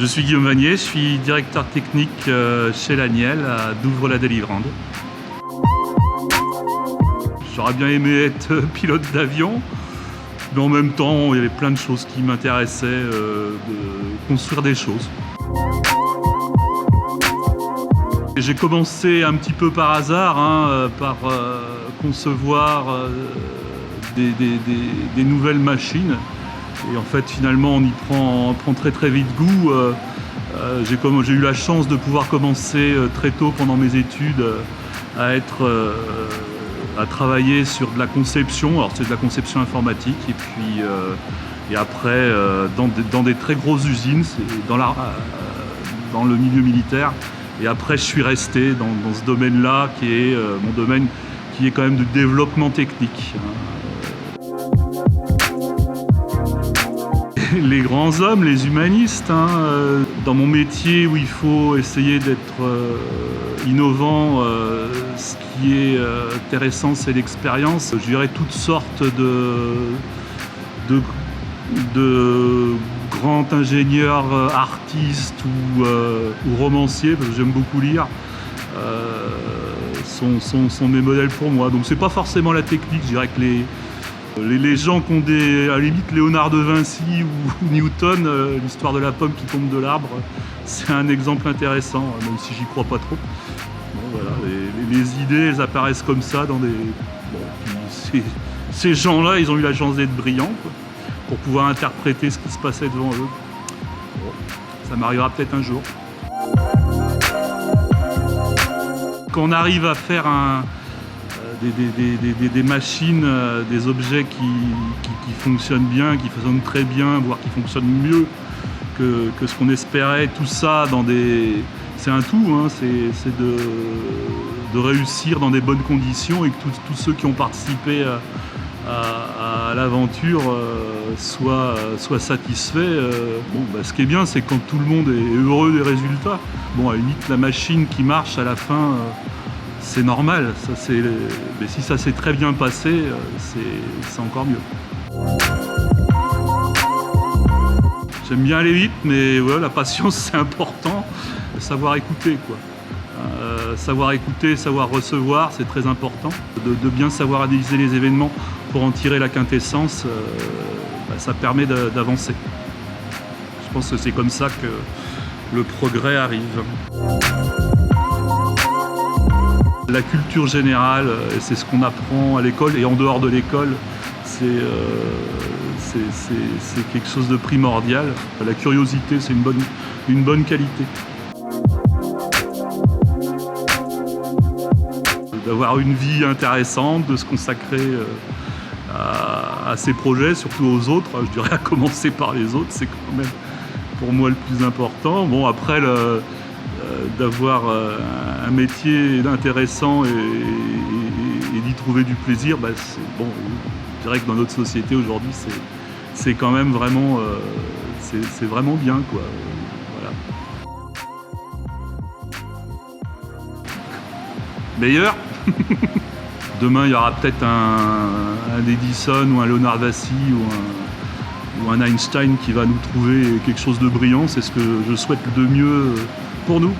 suis Guillaume Vanier, je suis directeur technique chez Laniel à Douvres-la-Délivrande. J'aurais bien aimé être pilote d'avion, mais en même temps, il y avait plein de choses qui m'intéressaient, de construire des choses. J'ai commencé un petit peu par hasard, par concevoir des nouvelles machines. Et en fait, finalement, on y prend très vite goût. J'ai eu la chance de pouvoir commencer très tôt pendant mes études à travailler sur de la conception. Alors c'est de la conception informatique et après dans des très grosses usines, dans le milieu militaire. Et après, je suis resté dans ce domaine-là qui est mon domaine, qui est quand même du développement technique. Les grands hommes, les humanistes, dans mon métier où il faut essayer d'être innovant, ce qui est intéressant, c'est l'expérience. Je dirais toutes sortes de grands ingénieurs, artistes ou romanciers, parce que j'aime beaucoup lire, sont mes modèles pour moi. Donc c'est pas forcément la technique, je dirais que les gens qui ont à la limite Léonard de Vinci ou Newton, l'histoire de la pomme qui tombe de l'arbre, c'est un exemple intéressant, même si j'y crois pas trop. Bon, voilà, les idées, elles apparaissent comme ça dans des... Bon, ces gens-là, ils ont eu la chance d'être brillants, quoi, pour pouvoir interpréter ce qui se passait devant eux. Bon, ça m'arrivera peut-être un jour. Quand on arrive à faire des machines, des objets qui fonctionnent bien, qui fonctionnent très bien, voire qui fonctionnent mieux que ce qu'on espérait, tout ça c'est un tout, c'est de réussir dans des bonnes conditions et que tous ceux qui ont participé à l'aventure soient satisfaits. Ce qui est bien, c'est quand tout le monde est heureux des résultats. Bon, à la limite, la machine qui marche à la fin, c'est normal. Mais si ça s'est très bien passé, c'est encore mieux. J'aime bien aller vite, mais ouais, la patience, c'est important. Savoir écouter, quoi. Savoir écouter, savoir recevoir, c'est très important. De bien savoir analyser les événements pour en tirer la quintessence, ça permet d'avancer. Je pense que c'est comme ça que le progrès arrive. La culture générale, c'est ce qu'on apprend à l'école et en dehors de l'école, c'est quelque chose de primordial. La curiosité, c'est une bonne qualité. D'avoir une vie intéressante, de se consacrer à ses projets, surtout aux autres. Je dirais à commencer par les autres, c'est quand même pour moi le plus important. Bon, après, d'avoir un métier intéressant et d'y trouver du plaisir, je dirais que dans notre société aujourd'hui, c'est quand même vraiment, c'est vraiment bien, quoi. Voilà. Meilleur. Demain, il y aura peut-être un Edison ou un Léonard de Vinci ou un Einstein qui va nous trouver quelque chose de brillant. C'est ce que je souhaite de mieux pour nous.